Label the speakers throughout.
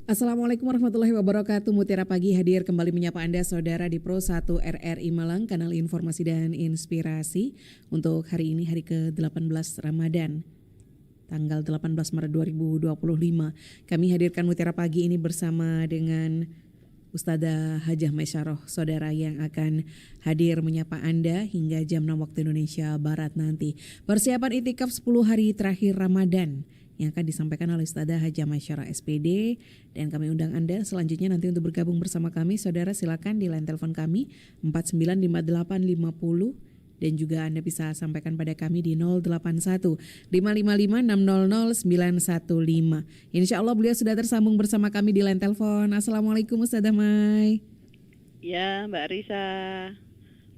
Speaker 1: Assalamualaikum warahmatullahi wabarakatuh. Mutiara Pagi hadir kembali menyapa Anda saudara di Pro 1 RRI Malang, kanal informasi dan inspirasi untuk hari ini, hari ke-18 Ramadan, tanggal 18 Maret 2025. Kami hadirkan Mutiara Pagi ini bersama dengan Ustadzah Hajah Maisyarah, saudara yang akan hadir menyapa Anda hingga jam 6 waktu Indonesia Barat nanti. Persiapan itikaf 10 hari terakhir Ramadan yang akan disampaikan oleh Ustadzah Hajah Maisyarah SPD, dan kami undang Anda selanjutnya nanti untuk bergabung bersama kami. Saudara silakan di line telepon kami 495850, dan juga Anda bisa sampaikan pada kami di 081 555 600 915. Insya Allah beliau sudah tersambung bersama kami di line telepon. Assalamualaikum Ustadzah Mai.
Speaker 2: Ya Mbak Risa.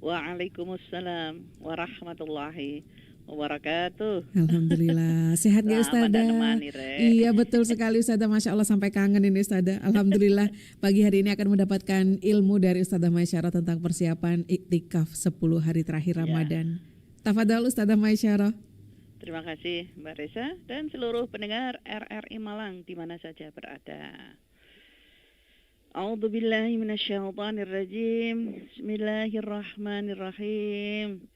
Speaker 2: Waalaikumsalam warahmatullahi wabarakatuh.
Speaker 1: Alhamdulillah. Sehat gak
Speaker 2: Sama
Speaker 1: Ustadzah?
Speaker 2: nemani, Rek.
Speaker 1: Iya betul sekali Ustadzah. Masya Allah sampai kangen ini Ustadzah. Alhamdulillah pagi hari ini akan mendapatkan ilmu dari Ustadzah Maisyarah tentang persiapan iktikaf 10 hari terakhir Ramadan. Tafadhol Ustadzah Maisyarah.
Speaker 2: Terima kasih Mbak Risa dan seluruh pendengar RRI Malang di mana saja berada. A'udzu billahi minasyaitonir rajim. Bismillahirrahmanirrahim.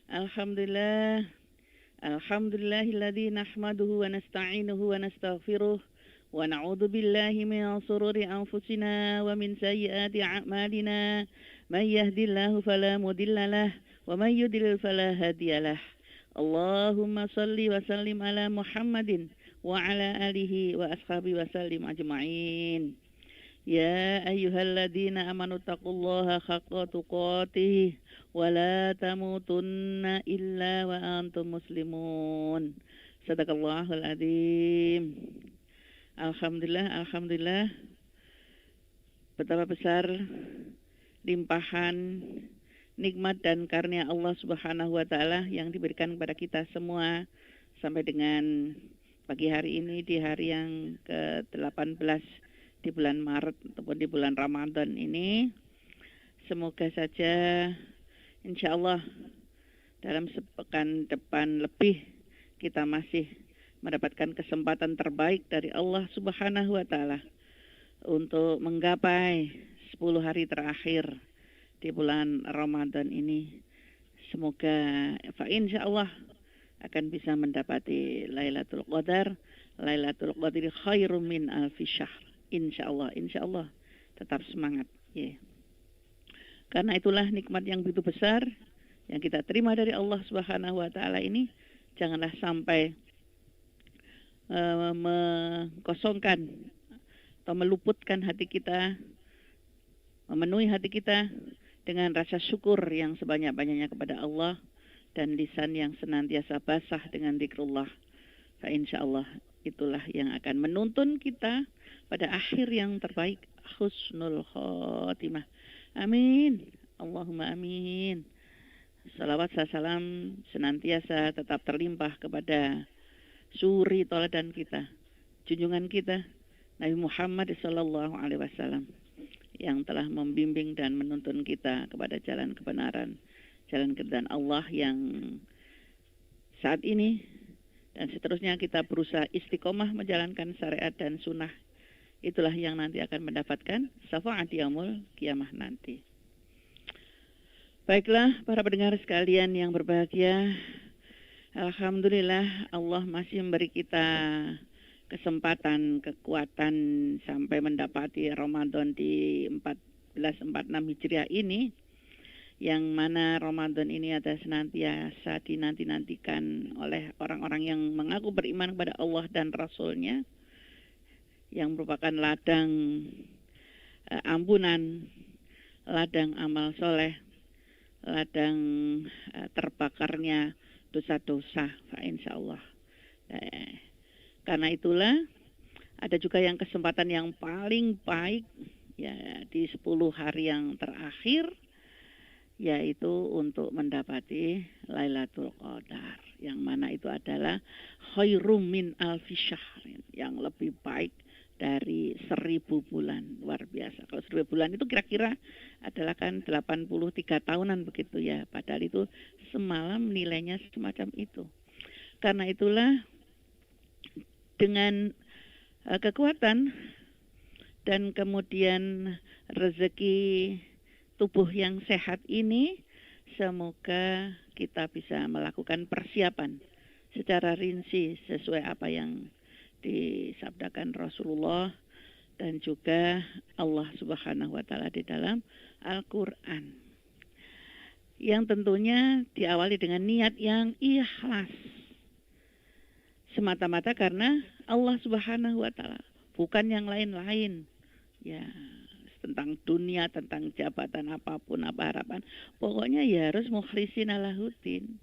Speaker 2: Alhamdulillahilladzi nahmaduhu wa nasta'inuhu wa nastaghfiruh wa na'udzu billahi min shururi anfusina wa min sayyiati a'malina. May yahdihillahu fala mudhillalah wa may yudlil fala hadiyalah. Allahumma salli wa sallim ala Muhammadin wa ala alihi wa ashabihi wa sallim ajma'in. Ya ayyuhalladzina amanu taqullaha haqqa tuqatih wa la tamutunna illa wa antum muslimun. Sadaqallahul adzim. Alhamdulillah, betapa besar limpahan nikmat dan karunia Allah Subhanahu wa taala yang diberikan kepada kita semua sampai dengan pagi hari ini, di hari yang ke-18 di bulan Maret ataupun di bulan Ramadan ini. Semoga saja insya Allah dalam sepekan depan lebih kita masih mendapatkan kesempatan terbaik dari Allah Subhanahu wa taala untuk menggapai 10 hari terakhir di bulan Ramadan ini. Semoga insya Allah akan bisa mendapati Lailatul Qadar. Lailatul Qadri khairum min alfi syahr. Insya Allah tetap semangat ya. Karena itulah nikmat yang begitu besar yang kita terima dari Allah Subhanahu wa taala ini. Janganlah sampai mengkosongkan atau meluputkan hati kita, memenuhi hati kita dengan rasa syukur yang sebanyak-banyaknya kepada Allah dan lisan yang senantiasa basah dengan zikrullah. Fa insyaallah itulah yang akan menuntun kita pada akhir yang terbaik, husnul khotimah. Amin. Allahumma amin. Salawat salam senantiasa tetap terlimpah kepada suri tauladan kita, junjungan kita Nabi Muhammad sallallahu alaihi wasallam yang telah membimbing dan menuntun kita kepada jalan kebenaran, jalan keridhaan Allah yang saat ini dan seterusnya kita berusaha istiqomah menjalankan syariat dan sunnah. Itulah yang nanti akan mendapatkan syafaat yaumul kiamah nanti. Baiklah para pendengar sekalian yang berbahagia, alhamdulillah Allah masih memberi kita kesempatan, kekuatan sampai mendapati Ramadan di 1446 Hijriah ini, yang mana Ramadan ini ada senantiasa dinanti-nantikan oleh orang-orang yang mengaku beriman kepada Allah dan Rasul-Nya, yang merupakan ladang ampunan, ladang amal soleh, ladang terbakarnya dosa-dosa, insyaallah. Karena itulah ada juga yang kesempatan yang paling baik ya di 10 hari yang terakhir, yaitu untuk mendapati Lailatul Qadar, yang mana itu adalah khairum min alfi syahrin, yang lebih baik dari 1000 bulan. Luar biasa. Kalau 1000 bulan itu kira-kira adalah kan 83 tahunan begitu ya, padahal itu semalam nilainya semacam itu. Karena itulah dengan kekuatan dan kemudian rezeki tubuh yang sehat ini, semoga kita bisa melakukan persiapan secara rinci sesuai apa yang disabdakan Rasulullah dan juga Allah Subhanahu wa taala di dalam Al-Qur'an. Yang tentunya diawali dengan niat yang ikhlas. Semata-mata karena Allah Subhanahu wa taala, bukan yang lain-lain. Ya, tentang dunia, tentang jabatan apapun, apa harapan. Pokoknya ya harus mukhlisin alahuddin.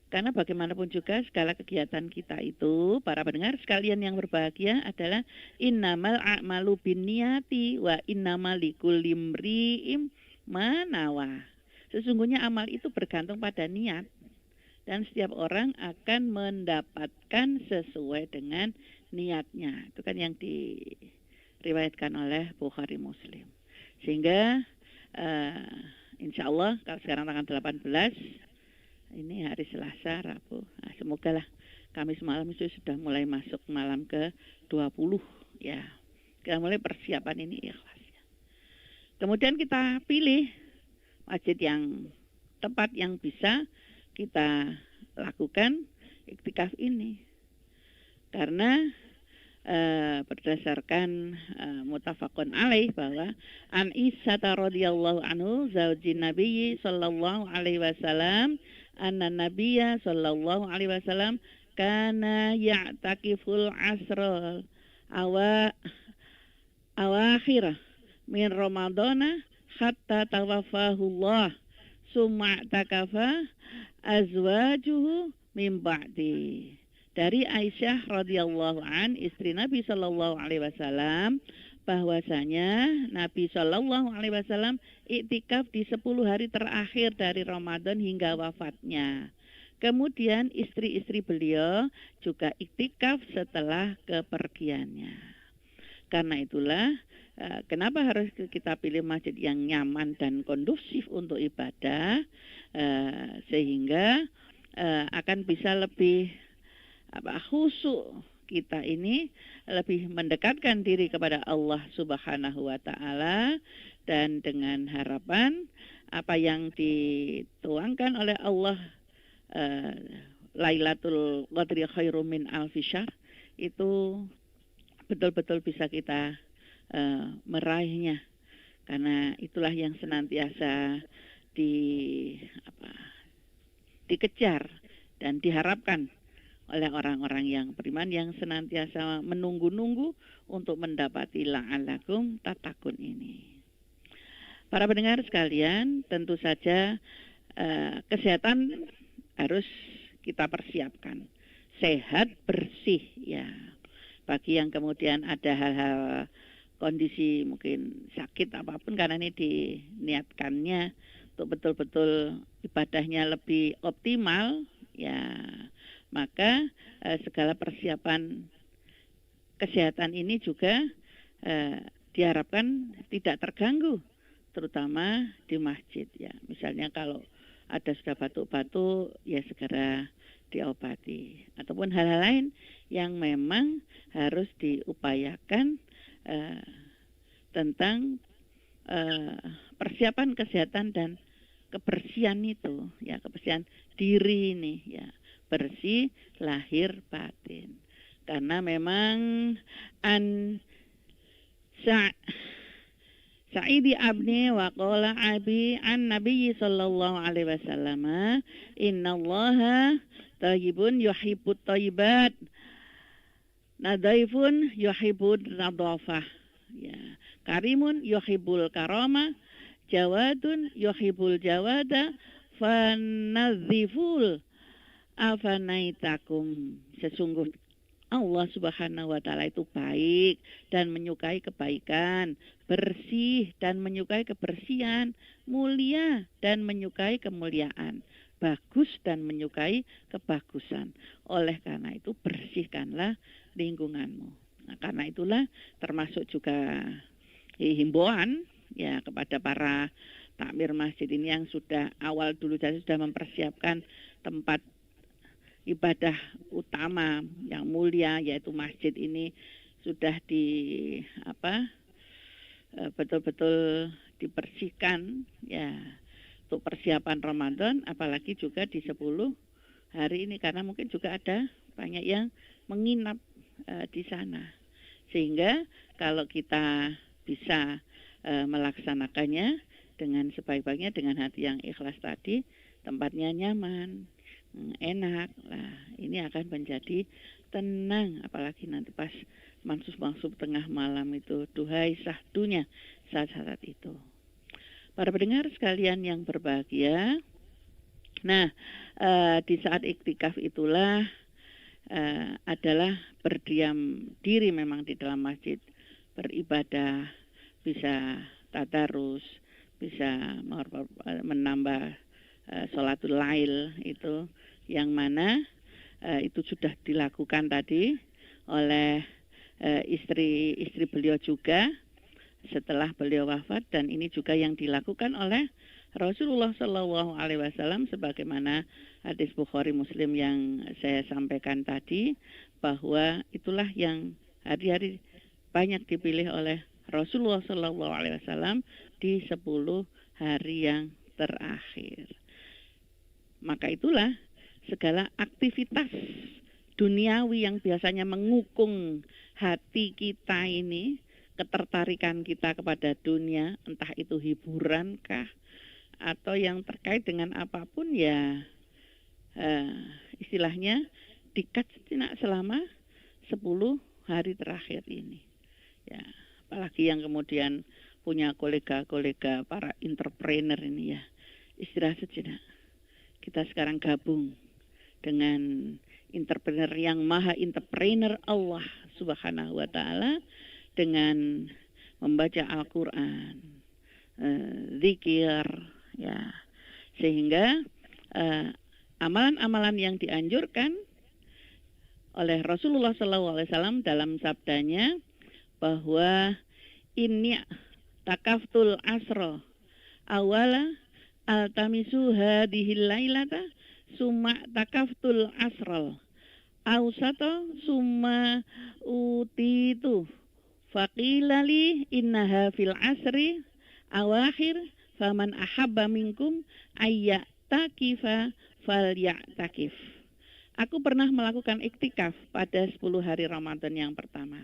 Speaker 2: Karena bagaimanapun juga segala kegiatan kita itu, para pendengar sekalian yang berbahagia, adalah innamal a'malu binniyati wa innamal likulli imri'in ma nawa. Sesungguhnya amal itu bergantung pada niat. Dan setiap orang akan mendapatkan sesuai dengan niatnya. Itu kan yang diriwayatkan oleh Bukhari Muslim. Sehingga insya Allah kalau sekarang tanggal 18, ini hari Selasa, Rabu. Nah, semoga lah Kamis malam itu sudah mulai masuk malam ke 20 ya. Kita mulai persiapan ini ikhlasnya. Kemudian kita pilih masjid yang tepat yang bisa kita lakukan iktikaf ini. Karena berdasarkan mutafaqun alaih bahwa an Aisyah radhiyallahu anhu zaujin Nabi sallallahu alaihi wasallam anna Nabiyya sallallahu alaihi wasallam kana ya'takiful asral awakhir min Ramadana hatta tawaffahullah summa takafa azwajuhu min ba'di. Dari Aisyah radhiyallahu an, istri Nabi sallallahu alaihi wasallam, bahwasanya Nabi sallallahu alaihi wasallam iktikaf di 10 hari terakhir dari Ramadan hingga wafatnya. Kemudian istri-istri beliau juga iktikaf setelah kepergiannya. Karena itulah kenapa harus kita pilih masjid yang nyaman dan kondusif untuk ibadah, sehingga akan bisa lebih khusyuk kita ini, lebih mendekatkan diri kepada Allah Subhanahu wa taala, dan dengan harapan apa yang dituangkan oleh Allah, Lailatul Qadri khairum min alfi syahr, itu betul-betul bisa kita meraihnya. Karena itulah yang senantiasa dikejar dan diharapkan oleh orang-orang yang beriman yang senantiasa menunggu-nunggu untuk mendapati la'alakum tatakun ini. Para pendengar sekalian, tentu saja kesehatan harus kita persiapkan. Sehat, bersih ya. Bagi yang kemudian ada hal-hal kondisi mungkin sakit apapun, karena ini diniatkannya untuk betul-betul ibadahnya lebih optimal ya, maka segala persiapan kesehatan ini juga diharapkan tidak terganggu, terutama di masjid ya. Misalnya kalau ada sudah batuk-batuk ya segera diobati, ataupun hal-hal lain yang memang harus diupayakan tentang persiapan kesehatan dan kebersihan itu ya, kebersihan diri ini ya, bersih lahir batin. Karena memang Sa'idi abni wa qala abi an Nabi sallallahu alaihi wasallam, innallaha thayyibun yuhibbut thayyibat, nadaifun yuhibbun nadhafah ya, karimun yuhibbul karama, jawadun yuhibbul jawada, fanadziful afanaitakum. Sesungguhnya Allah Subhanahu wa taala itu baik dan menyukai kebaikan, bersih dan menyukai kebersihan, mulia dan menyukai kemuliaan, bagus dan menyukai kebagusan. Oleh karena itu bersihkanlah lingkunganmu. Nah, karena itulah termasuk juga himbauan ya kepada para takmir masjid ini yang sudah awal dulu sudah mempersiapkan tempat ibadah utama yang mulia yaitu masjid ini sudah betul-betul dibersihkan ya untuk persiapan Ramadan, apalagi juga di 10 hari ini karena mungkin juga ada banyak yang menginap di sana. Sehingga kalau kita bisa melaksanakannya dengan sebaik-baiknya dengan hati yang ikhlas tadi, tempatnya nyaman, enak. Nah, ini akan menjadi tenang apalagi nanti pas mansub tengah malam itu duhai sahdunya saat-saat itu. Para pendengar sekalian yang berbahagia, nah di saat iktikaf itulah adalah berdiam diri memang di dalam masjid, beribadah, bisa tadarus, bisa menambah sholatul lail itu yang mana itu sudah dilakukan tadi oleh istri beliau juga setelah beliau wafat, dan ini juga yang dilakukan oleh Rasulullah Shallallahu Alaihi Wasallam sebagaimana hadis Bukhari Muslim yang saya sampaikan tadi, bahwa itulah yang hari-hari banyak dipilih oleh Rasulullah Shallallahu Alaihi Wasallam di 10 hari yang terakhir. Maka itulah segala aktivitas duniawi yang biasanya mengukung hati kita ini, ketertarikan kita kepada dunia, entah itu hiburan kah atau yang terkait dengan apapun ya istilahnya dikat sejenak selama 10 hari terakhir ini. Ya, apalagi yang kemudian punya kolega-kolega para entrepreneur ini ya, istirahat sejenak. Kita sekarang gabung dengan entrepreneur yang maha entrepreneur Allah Subhanahu wa taala dengan membaca Al-Qur'an, zikir ya. Sehingga amalan-amalan yang dianjurkan oleh Rasulullah SAW dalam sabdanya bahwa inni takaftul asra awala altamisu hadhil lailata summa takaftul asral ausata summa utitu faqilali innaha fil asri awakhir faman ahabba minkum ayya takifa falyaktakif. Aku pernah melakukan iktikaf pada 10 hari Ramadan yang pertama.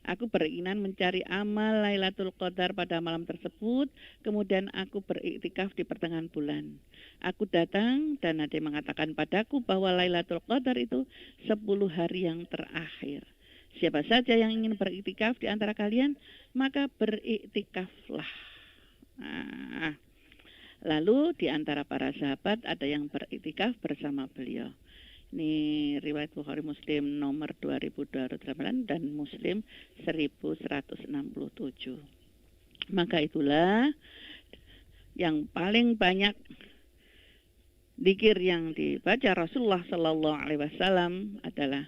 Speaker 2: Aku beringinan mencari amal Lailatul Qadar pada malam tersebut, kemudian aku beriktikaf di pertengahan bulan. Aku datang dan ada yang mengatakan padaku bahwa Lailatul Qadar itu 10 hari yang terakhir. Siapa saja yang ingin beriktikaf di antara kalian, maka beriktikaflah. Nah, lalu di antara para sahabat ada yang beriktikaf bersama beliau. Ini riwayat Bukhari Muslim nomor 2208 dan Muslim 1167. Maka itulah yang paling banyak zikir yang dibaca Rasulullah Sallallahu Alaihi Wasallam adalah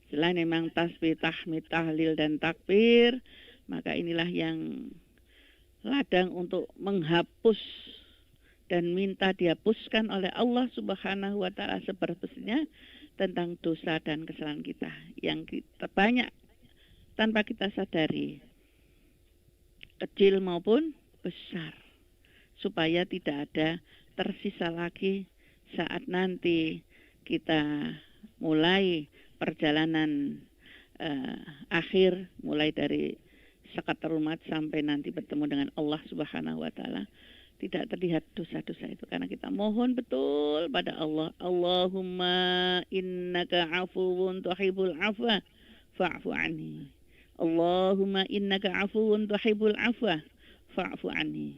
Speaker 2: selain memang tasbih, tahmid, tahlil dan takbir, maka inilah yang ladang untuk menghapus dan minta dihapuskan oleh Allah Subhanahu wa taala sepertinya tentang dosa dan kesalahan kita yang kita banyak tanpa kita sadari, kecil maupun besar, supaya tidak ada tersisa lagi saat nanti kita mulai perjalanan akhir, mulai dari sakatul maut sampai nanti bertemu dengan Allah Subhanahu wa taala. Tidak terlihat dosa-dosa itu karena kita mohon betul pada Allah. Allahumma innaka afuwun tuhibbul afwa fa'fu anni. Allahumma innaka afuwun tuhibbul afwa fa'fu anni.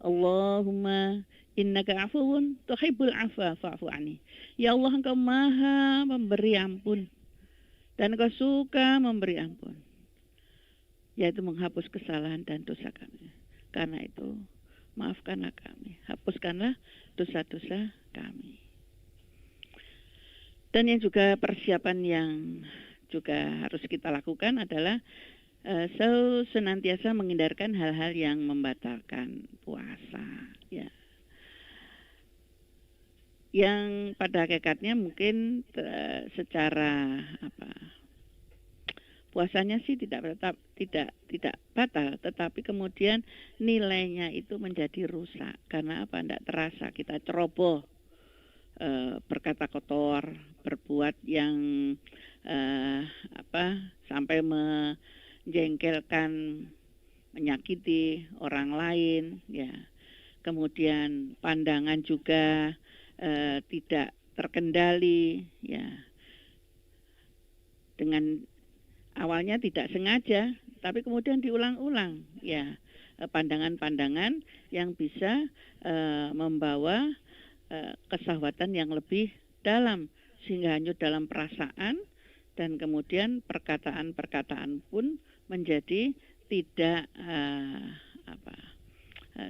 Speaker 2: Allahumma innaka afuwun tuhibbul afwa fa'fu anni. Ya Allah, Engkau maha memberi ampun dan Engkau suka memberi ampun, yaitu menghapus kesalahan dan dosa kami. Karena itu maafkanlah kami, hapuskanlah dosa-dosa kami. Dan yang juga persiapan yang juga harus kita lakukan adalah senantiasa menghindarkan hal-hal yang membatalkan puasa, ya. Yang pada hakikatnya mungkin secara puasanya sih tidak batal, tetapi kemudian nilainya itu menjadi rusak. Karena apa? Tidak terasa, kita ceroboh, berkata kotor, berbuat yang sampai menjengkelkan, menyakiti orang lain, ya. Kemudian pandangan juga tidak terkendali, ya. Dengan awalnya tidak sengaja, tapi kemudian diulang-ulang, ya. Pandangan-pandangan yang bisa membawa kesahwatan yang lebih dalam, sehingga hanyut dalam perasaan, dan kemudian perkataan-perkataan pun menjadi tidak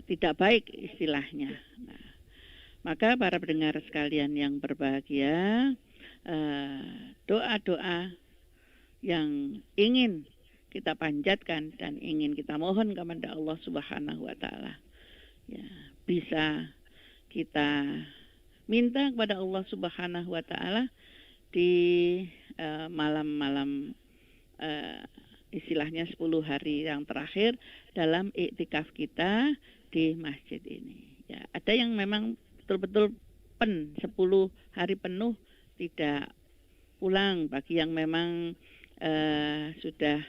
Speaker 2: tidak baik istilahnya. Nah, maka para pendengar sekalian yang berbahagia, doa-doa yang ingin kita panjatkan dan ingin kita mohon kepada Allah Subhanahu wa taala, ya, bisa kita minta kepada Allah Subhanahu wa taala di malam-malam istilahnya 10 hari yang terakhir dalam iktikaf kita di masjid ini. Ya, ada yang memang betul-betul 10 hari penuh tidak pulang, bagi yang memang sudah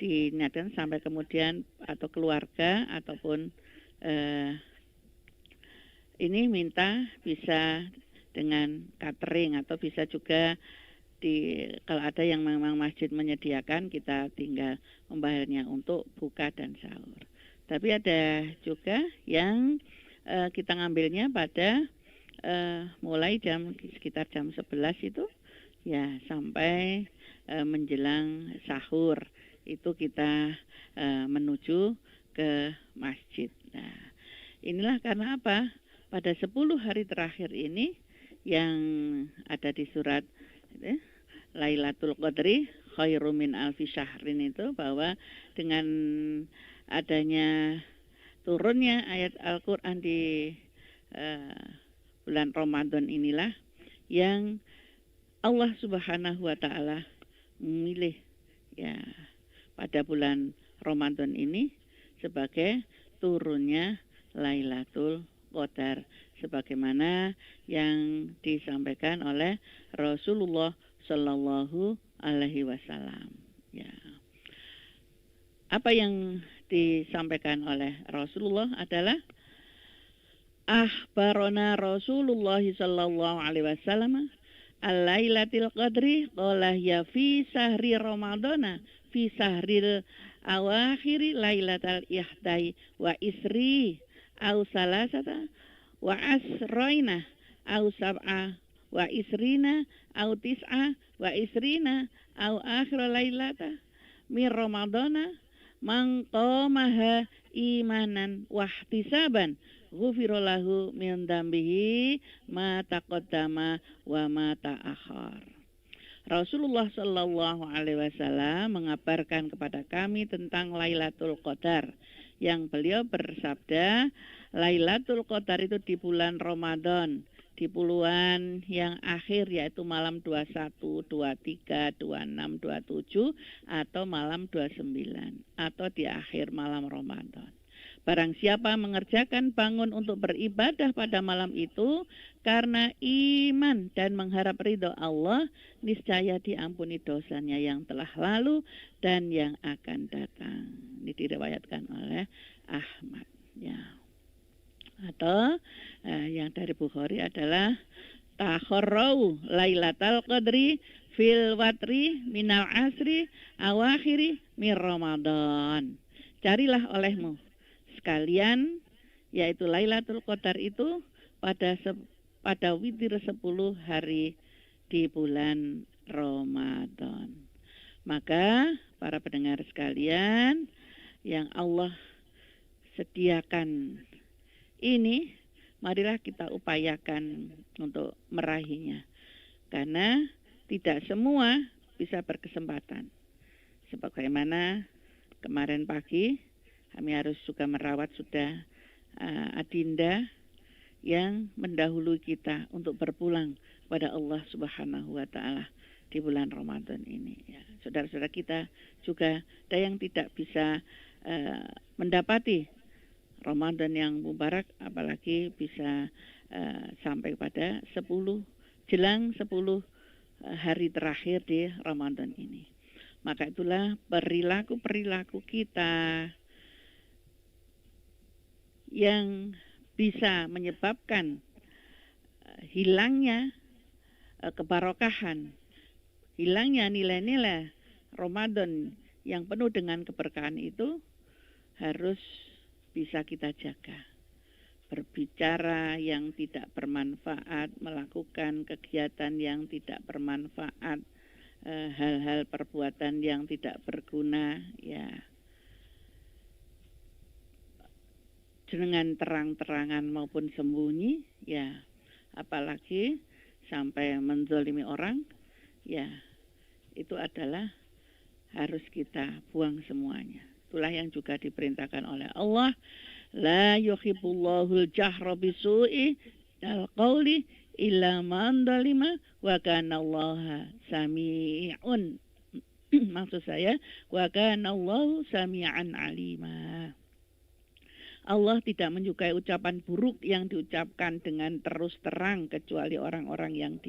Speaker 2: diniatkan sampai kemudian, atau keluarga ataupun ini minta bisa dengan catering, atau bisa juga kalau ada yang memang masjid menyediakan, kita tinggal membayarnya untuk buka dan sahur. Tapi ada juga yang kita ngambilnya pada mulai sekitar jam 11 itu, ya, sampai menjelang sahur itu kita menuju ke masjid. Nah, inilah karena apa? Pada 10 hari terakhir ini yang ada di surat Lailatul Qadri khairum min alfi syahrin itu, bahwa dengan adanya turunnya ayat Al-Quran di bulan Ramadan inilah yang Allah Subhanahu wa taala memilih, ya, pada bulan Ramadan ini sebagai turunnya Lailatul Qadar, sebagaimana yang disampaikan oleh Rasulullah Shallallahu Alaihi Wasallam. Ya. Apa yang disampaikan oleh Rasulullah adalah akhbarona Rasulullah Shallallahu Alaihi Wasallam al-lailatil qadri qala ya fi sahri ramadana fi sahril awakhiri lailatal ihdai wa isri au salasata wa asroina au sab'a wa isrina au tis'a wa isrina au akhir lailata min ramadana man qamaha imanan wahtisaban ghufira lahu min dambihi ma taqaddama wa ma ta'akhir. Rasulullah Shallallahu Alaihi Wasallam mengabarkan kepada kami tentang Lailatul Qadar, yang beliau bersabda, Lailatul Qadar itu di bulan Ramadan, di puluhan yang akhir, yaitu malam 21, 23, 26, 27 atau malam 29, atau di akhir malam Ramadan. Barang siapa mengerjakan bangun untuk beribadah pada malam itu karena iman dan mengharap ridho Allah, niscaya diampuni dosanya yang telah lalu dan yang akan datang. Ini diriwayatkan oleh Ahmad, ya. Atau yang dari Bukhari adalah takharrau lailatal qadri fil watri minal asri awakhiri min Ramadan. Carilah olehmu sekalian, yaitu Lailatul Qadar itu pada witir 10 hari di bulan Ramadan. Maka para pendengar sekalian yang Allah sediakan ini, marilah kita upayakan untuk meraihnya, karena tidak semua bisa berkesempatan. Sebagaimana kemarin pagi kami harus juga merawat sudah adinda yang mendahului kita untuk berpulang pada Allah Subhanahu wa taala di bulan Ramadan ini. Ya, saudara-saudara kita juga ada yang tidak bisa mendapati Ramadan yang mubarak, apalagi bisa sampai pada 10 jelang 10 hari terakhir di Ramadan ini. Maka itulah perilaku-perilaku kita yang bisa menyebabkan hilangnya kebarokahan, hilangnya nilai-nilai Ramadan yang penuh dengan keberkahan itu harus bisa kita jaga. Berbicara yang tidak bermanfaat, melakukan kegiatan yang tidak bermanfaat, hal-hal perbuatan yang tidak berguna, ya, dengan terang-terangan maupun sembunyi, ya, apalagi sampai menzalimi orang, ya, itu adalah harus kita buang semuanya. Itulah yang juga diperintahkan oleh Allah, la yuhibbullahul jahra bisu'i al-qawli illa man zalima wa kana Allaha sami'un. Maksud saya, wa kana Allahu sami'an alima. Allah tidak menyukai ucapan buruk yang diucapkan dengan terus terang kecuali orang-orang yang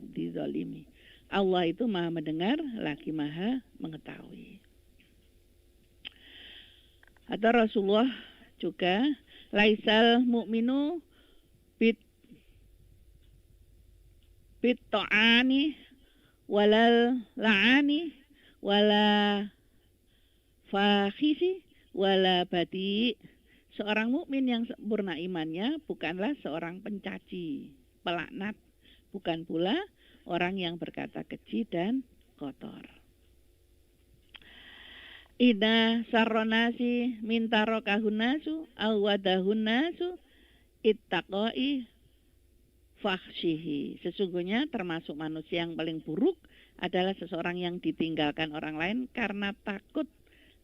Speaker 2: dizalimi. Allah itu maha mendengar lagi maha mengetahui. Atau Rasulullah juga, laisal mu'minu bit ta'ani walal la'ani wala fakhisi wala badi. Seorang mukmin yang sempurna imannya bukanlah seorang pencaci, pelaknat, bukan pula orang yang berkata keji dan kotor. Ida sarronasi mintaro kahunasu awadahunasu ittaqoi fakhshihi. Sesungguhnya termasuk manusia yang paling buruk adalah seseorang yang ditinggalkan orang lain karena takut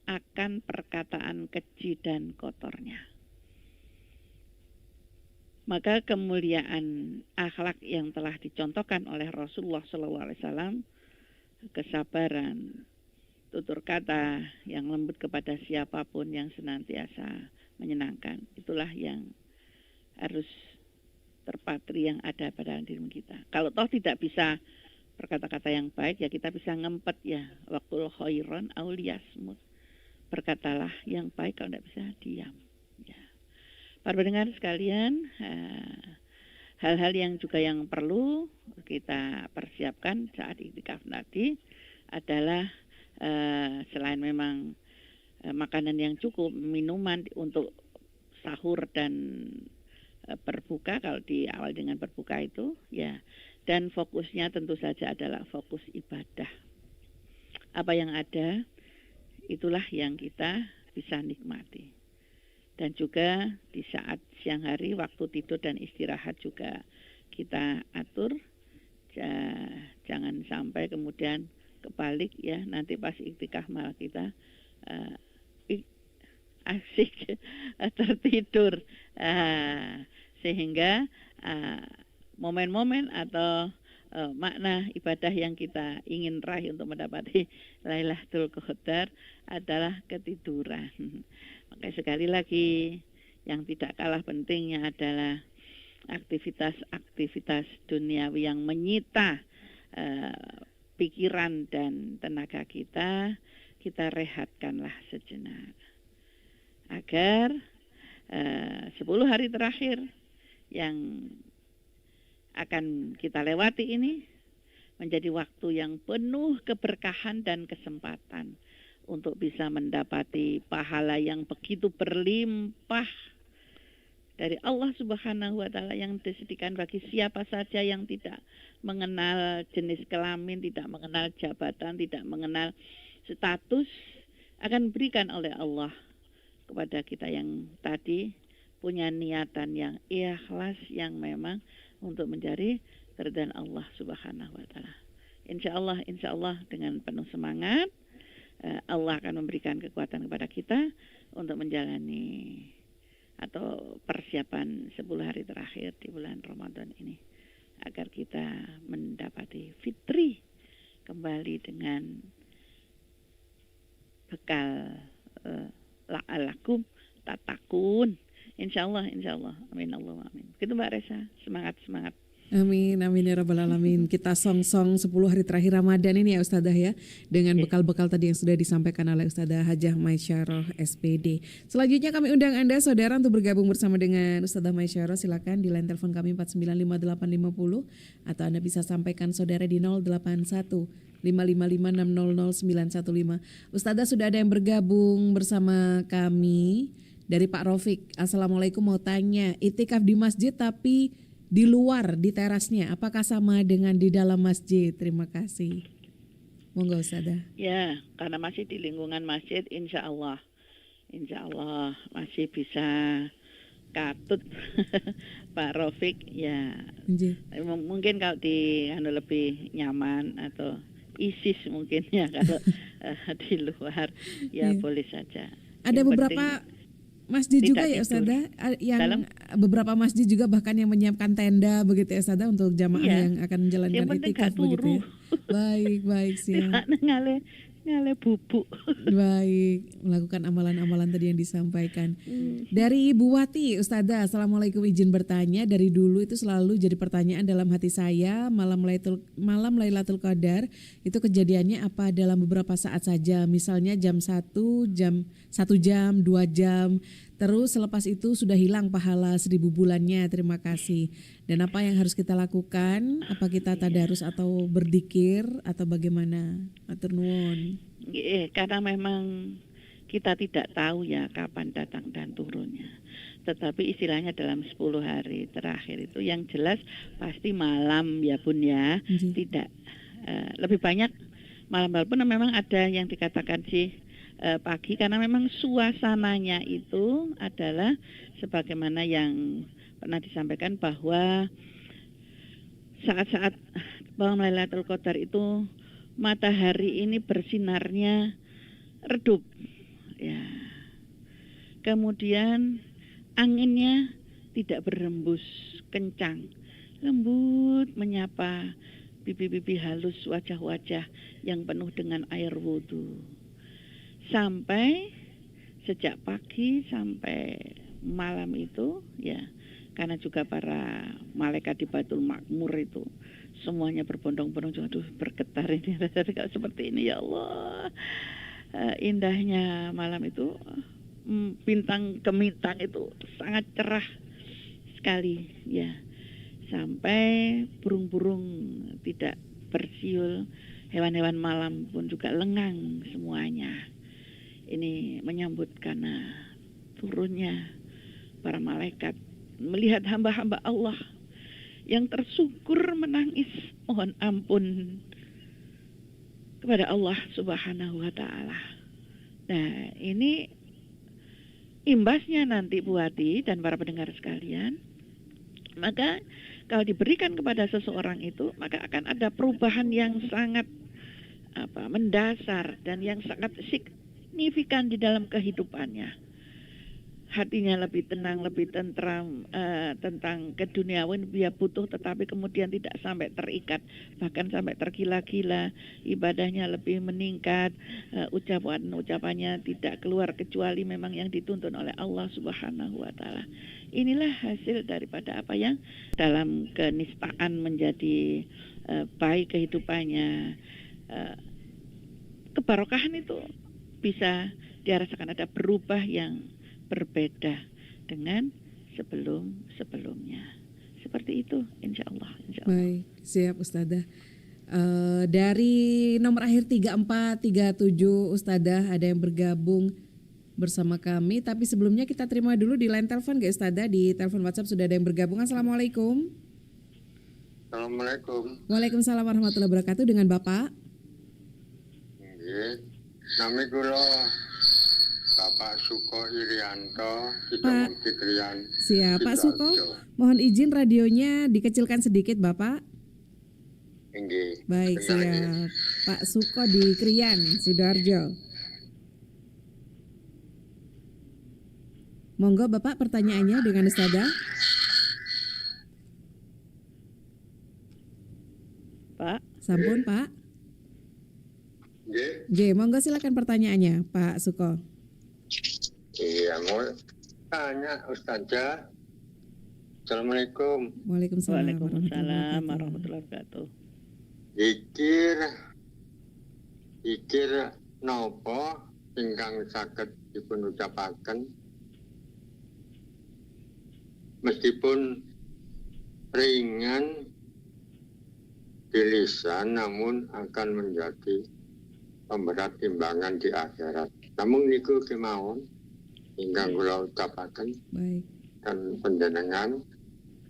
Speaker 2: akan perkataan keji dan kotornya. Maka kemuliaan akhlak yang telah dicontohkan oleh Rasulullah SAW, kesabaran, tutur kata yang lembut kepada siapapun yang senantiasa menyenangkan, itulah yang harus terpatri yang ada pada diri kita. Kalau toh tidak bisa berkata-kata yang baik, ya kita bisa ngempet, ya, waqul khairan aw liyasmut. Berkatalah yang baik, kalau tidak bisa diam. Ya. Para pendengar sekalian, hal-hal yang juga yang perlu kita persiapkan saat iktikaf nanti adalah selain memang makanan yang cukup, minuman untuk sahur dan berbuka, kalau di awal dengan berbuka itu, ya, dan fokusnya tentu saja adalah fokus ibadah. Apa yang ada, itulah yang kita bisa nikmati. Dan juga di saat siang hari, waktu tidur dan istirahat juga kita atur. Jangan sampai kemudian kebalik, ya, nanti pas iktikaf malah kita asik tertidur, sehingga momen-momen atau makna ibadah yang kita ingin raih untuk mendapati Lailatul Qadar adalah ketiduran. Maka sekali lagi, yang tidak kalah pentingnya adalah aktivitas-aktivitas duniawi yang menyita pikiran dan tenaga kita rehatkanlah sejenak. Agar 10 hari terakhir yang akan kita lewati ini menjadi waktu yang penuh keberkahan dan kesempatan untuk bisa mendapati pahala yang begitu berlimpah dari Allah Subhanahu wa Ta'ala yang disediakan bagi siapa saja yang tidak mengenal jenis kelamin, tidak mengenal jabatan, tidak mengenal status, akan berikan oleh Allah kepada kita yang tadi punya niatan yang ikhlas, yang memang untuk mencari keridhaan Allah Subhanahu wa Ta'ala. Insya Allah dengan penuh semangat Allah akan memberikan kekuatan kepada kita untuk menjalani atau persiapan 10 hari terakhir di bulan Ramadan ini, agar kita mendapati fitri kembali dengan bekal la'alakum tatakun. Insyaallah. Amin Allahumma amin. Begitu Mbak Resa. Semangat.
Speaker 1: Amin, amin ya rabbal alamin. Kita song-song 10 hari terakhir Ramadan ini ya Ustadzah ya, dengan bekal-bekal tadi yang sudah disampaikan oleh Ustadzah Hajah Maisyarah SPD. Selanjutnya kami undang Anda saudara untuk bergabung bersama dengan Ustadzah Maisyarah. Silakan di line telepon kami 4958850 atau Anda bisa sampaikan saudara di 081 555600915. Ustadzah sudah ada yang bergabung bersama kami dari Pak Rofik. Assalamualaikum, mau tanya, itikaf di masjid tapi di luar, di terasnya, apakah sama dengan di dalam masjid? Terima kasih. Monggo Ustadzah.
Speaker 2: Ya, karena masih di lingkungan masjid, insya Allah masih bisa katut Pak Rofik ya. Mungkin kalau di lebih nyaman atau ISIS mungkin ya kalau di luar ya boleh saja.
Speaker 1: Ada beberapa masjid juga ya Ustadzah, yang beberapa masjid juga bahkan yang menyiapkan tenda begitu ya Ustadzah untuk jamaah yang akan menjalankan itikaf begitu ya. Baik siap. Ngale bubuk. Baik, melakukan amalan-amalan tadi yang disampaikan. Dari Ibu Wati, Ustadzah, Assalamualaikum, izin bertanya. Dari dulu itu selalu jadi pertanyaan dalam hati saya, malam Lailatul Qadar itu kejadiannya apa dalam beberapa saat saja, misalnya jam 1 jam, 2 jam, terus selepas itu sudah hilang pahala 1000 bulannya. Terima kasih. Dan apa yang harus kita lakukan? Apa kita tadarus atau berzikir atau bagaimana? Matur nuwun.
Speaker 2: Karena memang kita tidak tahu ya kapan datang dan turunnya. Tetapi istilahnya dalam 10 hari terakhir itu yang jelas pasti malam ya Bun ya. Tidak lebih banyak malam, walaupun memang ada yang dikatakan sih pagi, karena memang suasananya itu adalah sebagaimana yang pernah disampaikan bahwa saat-saat malam Lailatul Qadar itu matahari ini bersinarnya redup ya. Kemudian anginnya tidak berhembus kencang, lembut menyapa pipi-pipi halus wajah-wajah yang penuh dengan air wudhu. Sampai sejak pagi sampai malam itu ya, karena juga para malaikat di Baitul Makmur itu semuanya berbondong-bondong, aduh bergetar ini kalau seperti ini ya Allah. Indahnya malam itu, bintang gemintang itu sangat cerah sekali ya, sampai burung-burung tidak bersiul, hewan-hewan malam pun juga lengang semuanya. Ini menyambut karena turunnya para malaikat, melihat hamba-hamba Allah yang tersungkur menangis mohon ampun kepada Allah Subhanahu wa Ta'ala. Nah, ini imbasnya nanti Bu Wati dan para pendengar sekalian. Maka kalau diberikan kepada seseorang itu, maka akan ada perubahan yang sangat mendasar dan yang sangat signifikan di dalam kehidupannya. Hatinya lebih tenang, lebih tentram tentang keduniawian dia butuh, tetapi kemudian tidak sampai terikat, bahkan sampai tergila-gila. Ibadahnya lebih meningkat, ucapannya tidak keluar kecuali memang yang dituntun oleh Allah Subhanahu wa Ta'ala. Inilah hasil daripada apa yang dalam kenistaan menjadi baik kehidupannya. Kebarokahan itu bisa dirasakan, ada berubah yang berbeda dengan sebelumnya. Seperti itu, insya Allah.
Speaker 1: Baik, siap Ustadzah. Dari nomor akhir 3437 Ustadzah ada yang bergabung bersama kami. Tapi sebelumnya kita terima dulu di line telepon gak Ustadzah? Di telepon WhatsApp sudah ada yang bergabung. Assalamualaikum.
Speaker 3: Assalamualaikum.
Speaker 1: Waalaikumsalam warahmatullahi wabarakatuh. Dengan Bapak?
Speaker 3: Nami kula Bapak Suko Irianto,
Speaker 1: Pak.
Speaker 3: Fikrian.
Speaker 1: Siap, Pak Suko. Mohon izin radionya dikecilkan sedikit, Bapak.
Speaker 3: Inggih.
Speaker 1: Baik, siap. Pak Suko di Krian, Sidoarjo. Monggo Bapak pertanyaannya dengan Ustadzah.
Speaker 2: Pak.
Speaker 1: Sampun, Pak. Monggo silakan pertanyaannya Pak Suko.
Speaker 3: Iya, mau tanya Ustazah. Assalamualaikum.
Speaker 1: Waalaikumsalam
Speaker 2: Waalaikumsalam
Speaker 1: warahmatullahi
Speaker 2: warahmatullahi wabarakatuh.
Speaker 3: Ikir nopo ingkang saged dipun ucapaken meskipun ringan di lisan namun akan menjadi pemberat timbangan di akhirat. Namun niku kemawon ingkang kula ucapaken
Speaker 1: Baik.
Speaker 3: dan panjenengan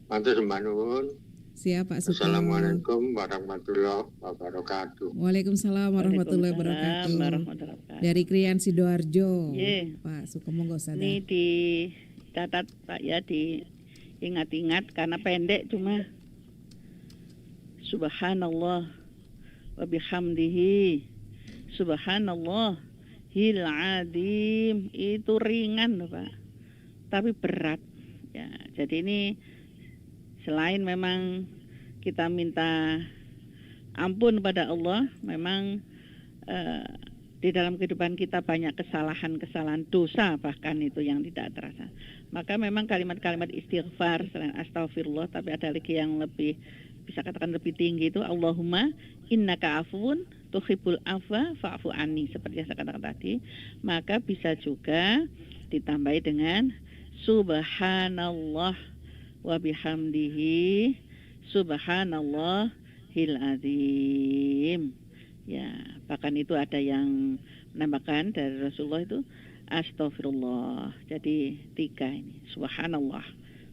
Speaker 3: matur sembah nuwun.
Speaker 1: Siap Pak Suko.
Speaker 3: Assalamualaikum warahmatullahi wabarakatuh.
Speaker 1: Waalaikumsalam warahmatullahi wabarakatuh.
Speaker 2: Warahmatullahi wabarakatuh.
Speaker 1: Dari Krian Sidoarjo.
Speaker 2: Ye.
Speaker 1: Pak Suko monggo Ustazah.
Speaker 2: Ini dicatat Pak ya, diingat-ingat karena pendek cuma subhanallah wa bihamdihi subhanallahil azim, itu ringan loh Pak, tapi berat ya. Jadi ini selain memang kita minta ampun pada Allah, memang di dalam kehidupan kita banyak kesalahan-kesalahan dosa bahkan itu yang tidak terasa. Maka memang kalimat-kalimat istighfar selain astagfirullah, tapi ada lagi yang lebih, bisa katakan lebih tinggi, itu Allahumma innaka afuwun tuhibbul afwa fa'fu anni, seperti yang saya katakan tadi. Maka bisa juga ditambahi dengan subhanallah wa bihamdihi subhanallahil azim. Ya, bahkan itu ada yang menambahkan dari Rasulullah itu astagfirullah. Jadi 3 ini, subhanallah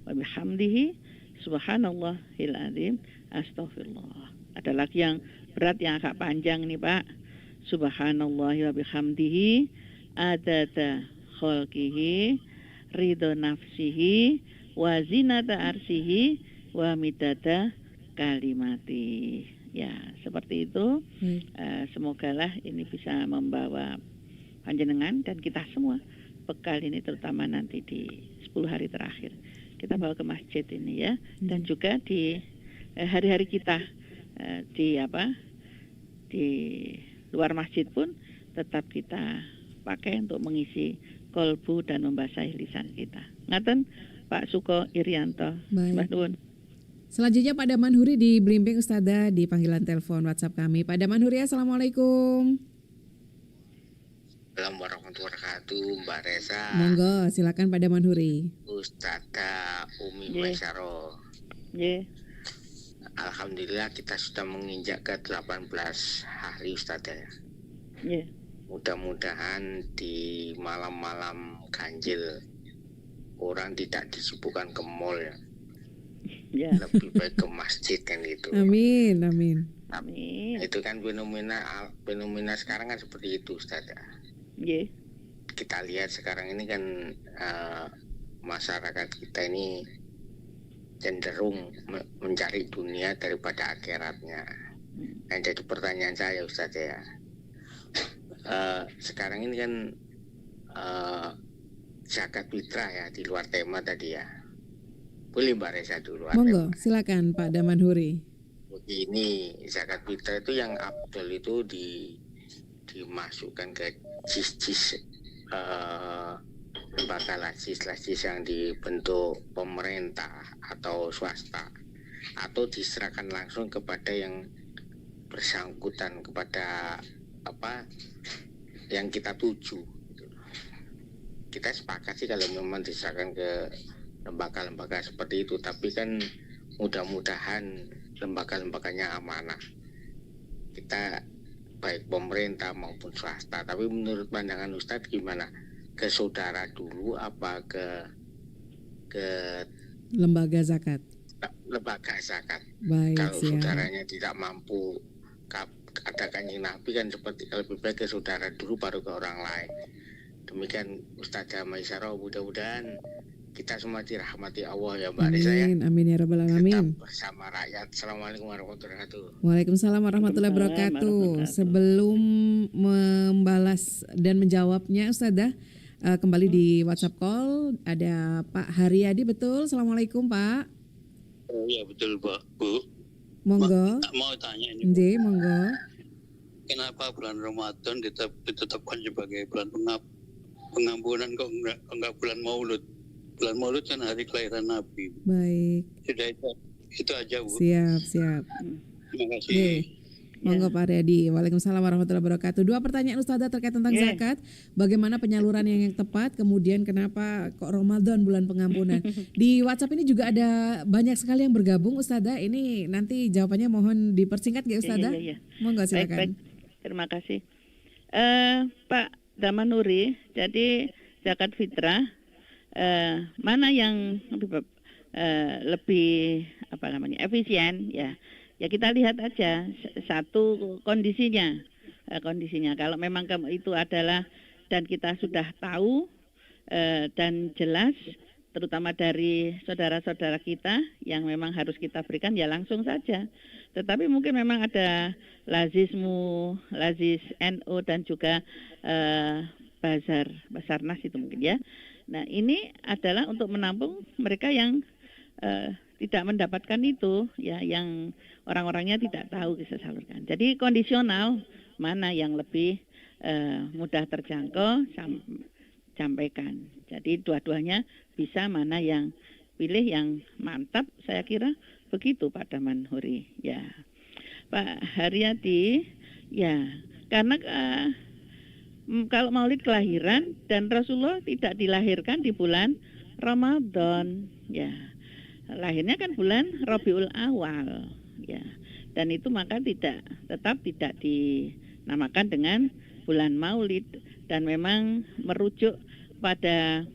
Speaker 2: wa bihamdihi subhanallahil azim astagfirullah. Ada lagi yang berat yang agak panjang nih Pak. Subhanallah wa bihamdihi adada khalqihi ridho nafsihi wa zinata arsihi wa midada kalimati. Ya, seperti itu. Semogalah ini bisa membawa panjenengan dan kita semua bekal ini, terutama nanti di 10 hari terakhir kita bawa ke masjid ini ya. Dan juga di hari-hari kita di luar masjid pun tetap kita pakai untuk mengisi kolbu dan membasahi lisan kita. Ngaten Pak Suko Irianto.
Speaker 1: Baik.
Speaker 2: Mbah Nuwun.
Speaker 1: Selanjutnya Pak Daman Huri di Blimbing Ustazah di panggilan telepon WhatsApp kami. Pak Daman Huri, assalamualaikum.
Speaker 4: Assalamualaikum warahmatullahi wabarakatuh, Mbak Reza.
Speaker 1: Monggo, silakan Pak Daman Huri.
Speaker 4: Ustazah Umi
Speaker 2: Ye.
Speaker 4: Maisaro.
Speaker 2: Ye.
Speaker 4: Alhamdulillah kita sudah menginjak ke 18 hari Ustazah.
Speaker 2: Ye.
Speaker 4: Mudah-mudahan di malam-malam ganjil orang tidak disibukkan ke mall ya.
Speaker 2: Ya.
Speaker 4: Lebih baik ke masjid kan gitu.
Speaker 1: Amin, amin.
Speaker 2: Amin.
Speaker 4: Itu kan fenomena sekarang kan seperti itu Ustazah.
Speaker 2: Ye.
Speaker 4: Kita lihat sekarang ini kan masyarakat kita ini cenderung mencari dunia daripada akhiratnya. Nah, jadi pertanyaan saya Ustaz ya, sekarang ini kan zakat fitrah ya, di luar tema tadi ya. Boleh Mbak Reza dulu?
Speaker 1: Monggo, silakan Pak Daman Huri.
Speaker 4: Begini, zakat fitrah itu yang afdal itu dimasukkan ke jis-jis lembaga lajis yang dibentuk pemerintah atau swasta, atau diserahkan langsung kepada yang bersangkutan, kepada apa yang kita tuju. Kita sepakat sih kalau memang diserahkan ke lembaga-lembaga seperti itu, tapi kan mudah-mudahan lembaga-lembaganya amanah. Kita baik pemerintah maupun swasta. Tapi menurut pandangan Ustadz gimana? Ke saudara dulu apa ke
Speaker 1: Lembaga zakat.
Speaker 4: lembaga zakat?
Speaker 1: Baik,
Speaker 4: Kalau
Speaker 1: siap.
Speaker 4: saudaranya tidak mampu, ada Kanjeng Nabi kan seperti lebih baik ke saudara dulu baru ke orang lain. Demikian Ustazah Maisaro, mudah-mudahan kita semua dirahmati Allah ya Mbak Reza ya.
Speaker 1: Amin, amin ya rabbal
Speaker 4: Tetap
Speaker 1: alamin.
Speaker 4: bersama rakyat. Assalamualaikum warahmatullahi wabarakatuh.
Speaker 1: Waalaikumsalam warahmatullahi wabarakatuh.
Speaker 2: Waalaikumsalam.
Speaker 1: Sebelum membalas dan menjawabnya Ustazah, kembali di WhatsApp call ada Pak Haryadi, betul? Assalamualaikum Pak.
Speaker 5: Oh iya betul Bu.
Speaker 1: Monggo.
Speaker 5: Mau tanya ini.
Speaker 1: Nggih, monggo.
Speaker 5: kenapa bulan Ramadan ditetapkan sebagai bulan pengampunan kok enggak bulan Maulud? Bulan Maulud kan hari kelahiran Nabi.
Speaker 1: Baik.
Speaker 5: Sudah itu aja, Bu.
Speaker 1: Siap.
Speaker 5: Terima kasih.
Speaker 1: Oke. Monggo Pak Aryadi. Waalaikumsalam warahmatullahi wabarakatuh. 2 pertanyaan Ustazah terkait tentang zakat. Bagaimana penyaluran yang tepat? Kemudian kenapa kok Ramadan bulan pengampunan? Di WhatsApp ini juga ada banyak sekali yang bergabung Ustazah. Ini nanti jawabannya mohon dipersingkat ya Ustazah.
Speaker 2: Iya.
Speaker 1: Monggo silakan.
Speaker 2: Baik. Terima kasih. Pak Damanuri, jadi zakat fitrah mana yang lebih efisien ya? Ya kita lihat aja satu kondisinya. Kalau memang itu adalah dan kita sudah tahu dan jelas, terutama dari saudara-saudara kita yang memang harus kita berikan ya langsung saja. Tetapi mungkin memang ada lazis NU dan juga Basarnas itu mungkin ya. Nah ini adalah untuk menampung mereka yang tidak mendapatkan itu ya, yang orang-orangnya tidak tahu bisa salurkan. Jadi kondisional mana yang lebih mudah terjangkau sampaikan. Jadi dua-duanya bisa, mana yang pilih yang mantap, saya kira begitu Pak Damanhuri ya. Pak Haryati ya, karena kalau Maulid kelahiran dan Rasulullah tidak dilahirkan di bulan Ramadan ya. Lahirnya kan bulan Rabiul Awal ya. Dan itu maka tetap tidak dinamakan dengan bulan Maulid, dan memang merujuk pada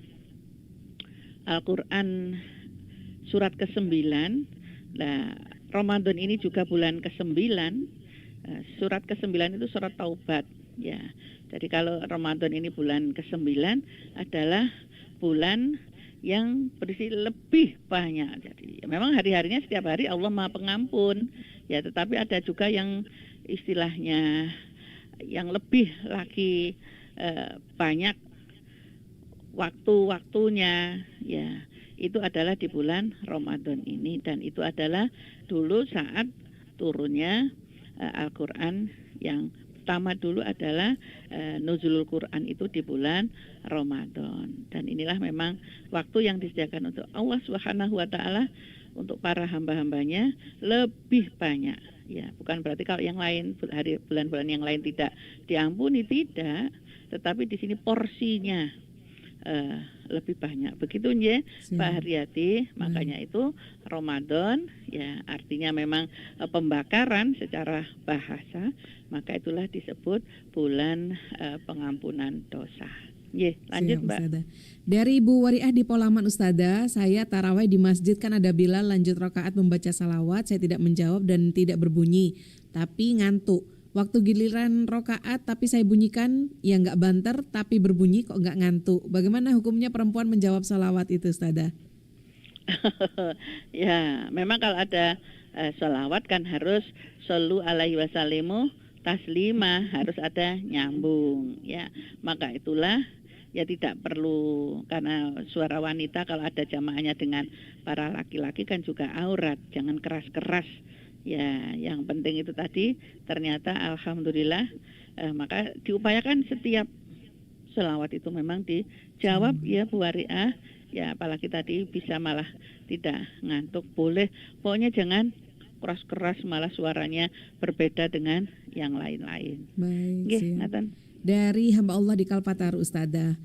Speaker 2: Al-Qur'an surat ke-9. Nah, Ramadan ini juga bulan ke-9. Surat ke-9 itu surat Taubat ya. Jadi kalau Ramadan ini bulan ke-9 adalah bulan yang berisi lebih banyak. Jadi memang hari-harinya setiap hari Allah Maha Pengampun ya, tetapi ada juga yang istilahnya yang lebih lagi banyak waktu-waktunya ya, itu adalah di bulan Ramadan ini, dan itu adalah dulu saat turunnya Al-Qur'an. Yang pertama dulu adalah nuzulul Quran itu di bulan Ramadan, dan inilah memang waktu yang disediakan untuk Allah Subhanahu wa taala untuk para hamba-hambanya lebih banyak ya. Bukan berarti kalau yang lain bulan-bulan yang lain tidak diampuni, tidak, tetapi di sini porsinya lebih banyak. Begitu ya Pak Haryati. Makanya itu Ramadan ya artinya memang pembakaran secara bahasa, maka itulah disebut bulan pengampunan dosa. Lanjut Mbak.
Speaker 1: Ustazah. Dari Ibu Wariah di Polaman Ustazah, saya tarawih di masjid, kan ada Bilal lanjut rakaat membaca salawat, saya tidak menjawab dan tidak berbunyi, tapi ngantuk. Waktu giliran rakaat tapi saya bunyikan, ya nggak banter tapi berbunyi kok nggak ngantuk. Bagaimana hukumnya perempuan menjawab salawat itu Ustazah?
Speaker 2: Ya, memang kalau ada salawat kan harus shollu alaihi wasallimu taslima, harus ada nyambung ya. Maka itulah ya tidak perlu, karena suara wanita kalau ada jamaahnya dengan para laki-laki kan juga aurat, jangan keras-keras. Ya, yang penting itu tadi ternyata alhamdulillah maka diupayakan setiap selawat itu memang dijawab ya Bu Wariah ya, apalagi tadi bisa malah tidak ngantuk, boleh pokoknya jangan keras-keras malah suaranya berbeda dengan yang lain-lain.
Speaker 1: Baik,
Speaker 2: Nathan.
Speaker 1: Dari hamba Allah di Kalpataru Ustazah,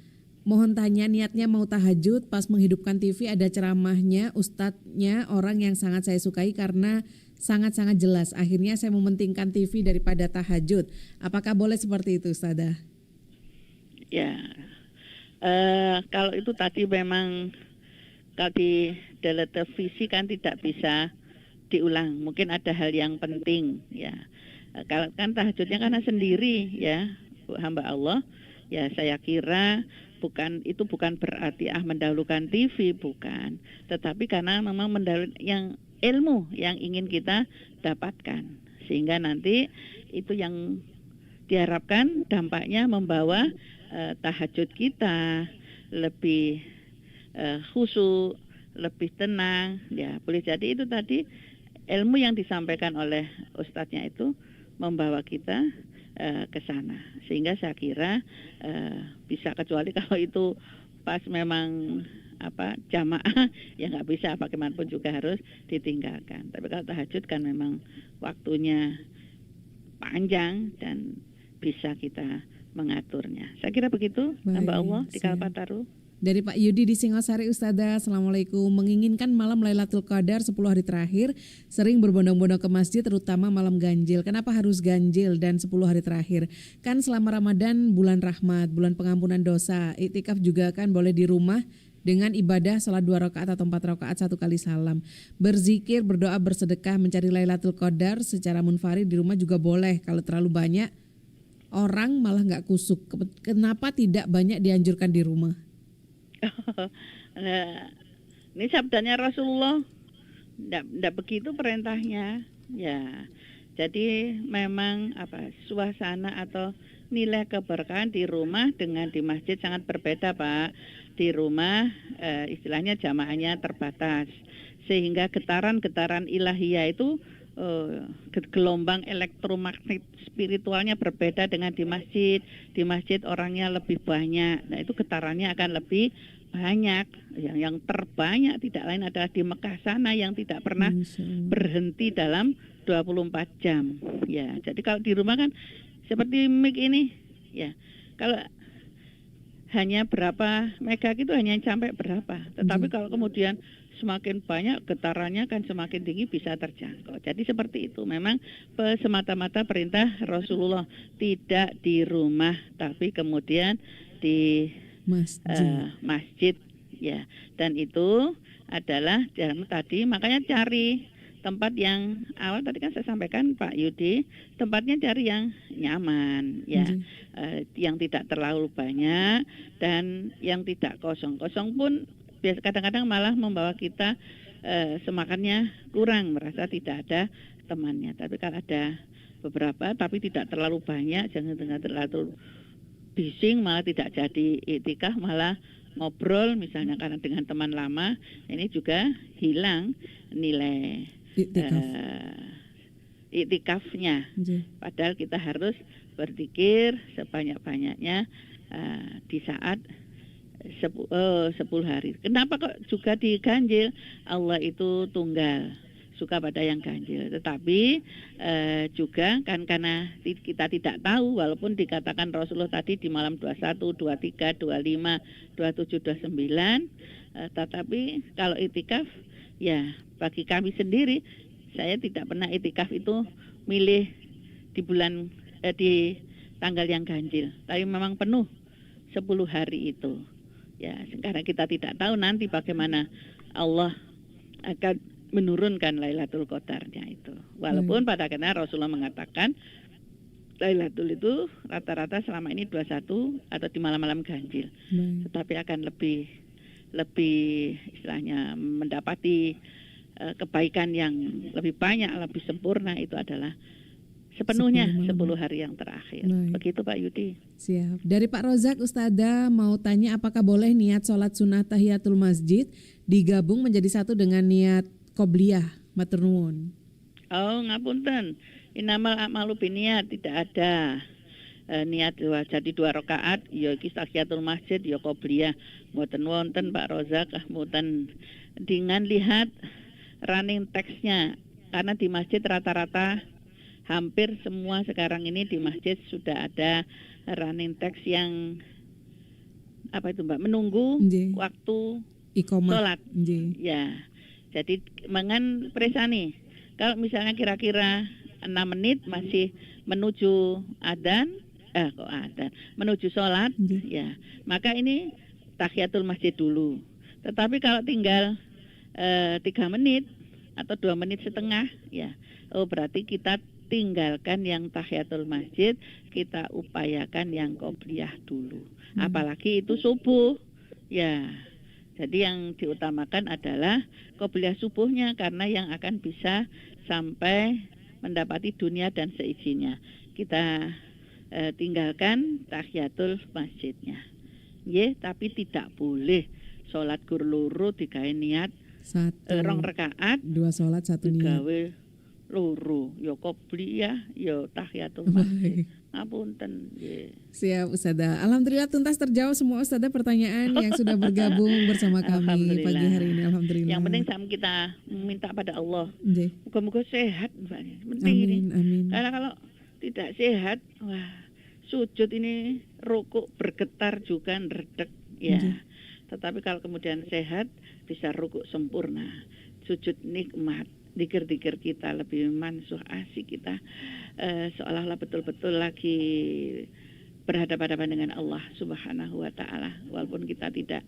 Speaker 1: mohon tanya, niatnya mau tahajud, pas menghidupkan TV ada ceramahnya ustadznya orang yang sangat saya sukai karena sangat-sangat jelas. Akhirnya saya mementingkan TV daripada tahajud. Apakah boleh seperti itu Ustazah?
Speaker 2: Ya, kalau itu tadi memang kalau di televisi kan tidak bisa diulang. Mungkin ada hal yang penting ya. Kalau kan tahajudnya karena sendiri ya, hamba Allah. Ya saya kira itu bukan berarti mendahulukan TV, bukan. Tetapi karena memang mendahulukan yang ilmu yang ingin kita dapatkan, sehingga nanti itu yang diharapkan dampaknya membawa tahajud kita lebih khusyuk, lebih tenang ya. Boleh jadi itu tadi ilmu yang disampaikan oleh ustadznya itu membawa kita ke sana. Sehingga saya kira bisa, kecuali kalau itu pas memang jamaah ya nggak bisa, bagaimanapun juga harus ditinggalkan. Tapi kalau tahajud kan memang waktunya panjang dan bisa kita mengaturnya. Saya kira begitu, hamba Allah di Kalpataru.
Speaker 1: Dari Pak Yudi di Singosari, Ustazah, Assalamualaikum. Menginginkan malam Lailatul Qadar 10 hari terakhir, sering berbondong-bondong ke masjid, terutama malam ganjil. Kenapa harus ganjil dan 10 hari terakhir? Kan selama Ramadan bulan rahmat, bulan pengampunan dosa. Iktikaf juga kan boleh di rumah dengan ibadah salat 2 rakaat atau 4 rakaat 1 kali salam. Berzikir, berdoa, bersedekah, mencari Lailatul Qadar secara munfarid di rumah juga boleh. Kalau terlalu banyak, orang malah nggak kusuk. Kenapa tidak banyak dianjurkan di rumah?
Speaker 2: Nah, ini sabdanya Rasulullah, tidak begitu perintahnya. Ya, jadi memang suasana atau nilai keberkahan di rumah dengan di masjid sangat berbeda, Pak. Di rumah istilahnya jamaahnya terbatas, sehingga getaran-getaran ilahiyah itu gelombang elektromagnet spiritualnya berbeda dengan di masjid. Di masjid orangnya lebih banyak, nah itu getarannya akan lebih banyak. Yang terbanyak tidak lain adalah di Mekah sana yang tidak pernah berhenti dalam 24 jam. Ya, jadi kalau di rumah kan seperti mic ini, ya kalau hanya berapa mega gitu hanya sampai berapa. Tetapi kalau kemudian semakin banyak getarannya kan semakin tinggi, bisa terjangkau. Jadi seperti itu. Memang semata-mata perintah Rasulullah, tidak di rumah tapi kemudian di masjid ya. Dan itu adalah jangan tadi, makanya cari tempat yang awal tadi kan saya sampaikan Pak Yudi, tempatnya cari yang nyaman ya, yang tidak terlalu banyak dan yang tidak kosong pun kadang-kadang malah membawa kita semakannya kurang, merasa tidak ada temannya. Tapi kalau ada beberapa tapi tidak terlalu banyak, jangan terlalu bising, malah tidak jadi iktikaf, malah ngobrol misalnya karena dengan teman lama, ini juga hilang nilai iktikafnya. Padahal kita harus berzikir sebanyak-banyaknya di saat 10 hari. Kenapa kok juga diganjil? Allah itu tunggal, suka pada yang ganjil. Tetapi juga kan karena kita tidak tahu, walaupun dikatakan Rasulullah tadi di malam 21, 23, 25, 27, 29, tetapi kalau iktikaf ya bagi kami sendiri, saya tidak pernah iktikaf itu milih di bulan di tanggal yang ganjil, tapi memang penuh 10 hari itu. Ya, sekarang kita tidak tahu nanti bagaimana Allah akan menurunkan Lailatul Qadarnya itu. Walaupun pada akhirnya Rasulullah mengatakan Lailatul itu rata-rata selama ini 21 atau di malam-malam ganjil. Tetapi akan lebih istilahnya mendapati kebaikan yang lebih banyak, lebih sempurna itu adalah sepenuhnya 10 hari yang terakhir. Begitu Pak Yudi.
Speaker 1: Siap. Dari Pak Rozak, Ustazah mau tanya apakah boleh niat sholat sunnah tahiyatul masjid digabung menjadi satu dengan niat qobliyah, matur nuwun?
Speaker 2: Oh, ngapunten. Innamal a'malu binniyat, tidak ada niat jadi 2 rakaat ya iki tahiyatul masjid ya qobliyah. Mboten wonten Pak Rozak, mboten. Dengan lihat running text-nya, karena di masjid rata-rata hampir semua sekarang ini di masjid sudah ada running text yang menunggu waktu sholat. Ya, jadi mangan presani. Kalau misalnya kira-kira 6 menit masih menuju menuju sholat, ya maka ini tahiyatul masjid dulu. Tetapi kalau tinggal 3 menit atau 2 menit setengah, ya berarti kita tinggalkan yang tahiyatul masjid, kita upayakan yang qobliyah dulu. Apalagi itu subuh, ya. Jadi yang diutamakan adalah qobliyah subuhnya, karena yang akan bisa sampai mendapati dunia dan seisinya. Kita tinggalkan tahiyatul masjidnya. Tapi tidak boleh sholat gur loro digawe niat 2 rakaat,
Speaker 1: 2 sholat 1 niat.
Speaker 2: Digawe loro, ya qobliyah, ya tahiyatul masjid. Ngapunten. Nggih.
Speaker 1: Siap Ustazah. Alhamdulillah tuntas terjawab semua Ustazah pertanyaan yang sudah bergabung bersama kami pagi hari ini. Alhamdulillah.
Speaker 2: Yang penting sama kita minta pada Allah.
Speaker 1: Nggih.
Speaker 2: Moga-moga sehat, Mbak. Penting ini.
Speaker 1: Amin, amin.
Speaker 2: Karena kalau tidak sehat, wah, sujud ini rukuk bergetar juga redek ya.
Speaker 1: Nggih.
Speaker 2: Tetapi kalau kemudian sehat bisa rukuk sempurna, sujud nikmat, dikir-dikir kita lebih mansuh, asik kita, seolah-olah betul-betul lagi berhadapan-hadapan dengan Allah Subhanahu wa taala. Walaupun kita tidak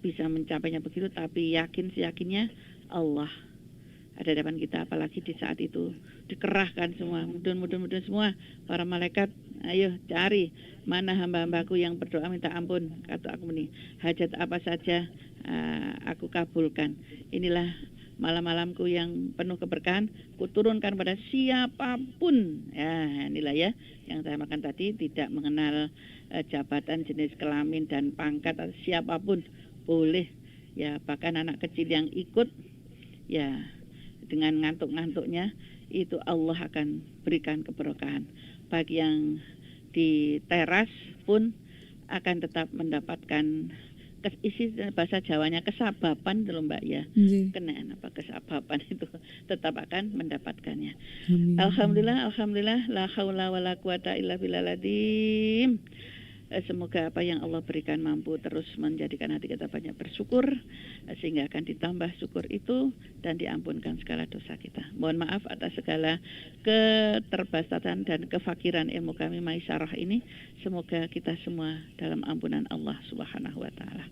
Speaker 2: bisa mencapainya begitu, tapi yakinnya Allah ada di depan kita, apalagi di saat itu dikerahkan semua, mudun semua para malaikat, ayo cari mana hamba-hambaku yang berdoa minta ampun, kata aku ini hajat apa saja aku kabulkan. Inilah malam-malamku yang penuh keberkahan, kuturunkan pada siapapun. Ya, inilah ya yang saya makan tadi, tidak mengenal jabatan, jenis kelamin dan pangkat, atau siapapun boleh ya, bahkan anak kecil yang ikut ya, dengan ngantuk-ngantuknya itu Allah akan berikan keberkahan. Bagi yang di teras pun akan tetap mendapatkan isi bahasa Jawanya kesababan itu Mbak ya. Kenaan apa kesababan itu tetap akan mendapatkannya.
Speaker 1: Amin.
Speaker 2: Alhamdulillah la haula wala quwata illa billahil azim. Semoga apa yang Allah berikan mampu terus menjadikan hati kita banyak bersyukur, sehingga akan ditambah syukur itu dan diampunkan segala dosa kita. Mohon maaf atas segala keterbatasan dan kefakiran ilmu kami Maisyarah ini. Semoga kita semua dalam ampunan Allah Subhanahu wa taala.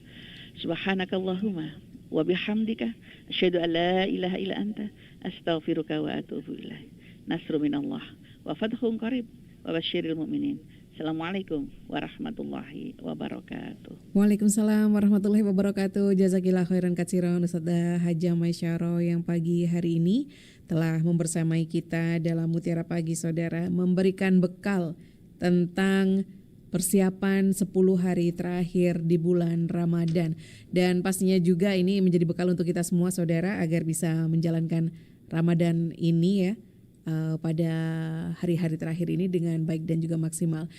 Speaker 2: Subhanakallahumma wa bihamdika asyhadu an la ilaha illa anta astaghfiruka wa atubu ilaik. Nasrun minallah wa fathun qarib wa basyiril mu'minin. Assalamualaikum warahmatullahi wabarakatuh.
Speaker 1: Waalaikumsalam warahmatullahi wabarakatuh. Jazakillah khairan katsiran Ustazah Hajah Maisyarah yang pagi hari ini telah membersamai kita dalam Mutiara Pagi Saudara, memberikan bekal tentang persiapan 10 hari terakhir di bulan Ramadan. Dan pastinya juga ini menjadi bekal untuk kita semua saudara agar bisa menjalankan Ramadan ini ya, pada hari-hari terakhir ini dengan baik dan juga maksimal.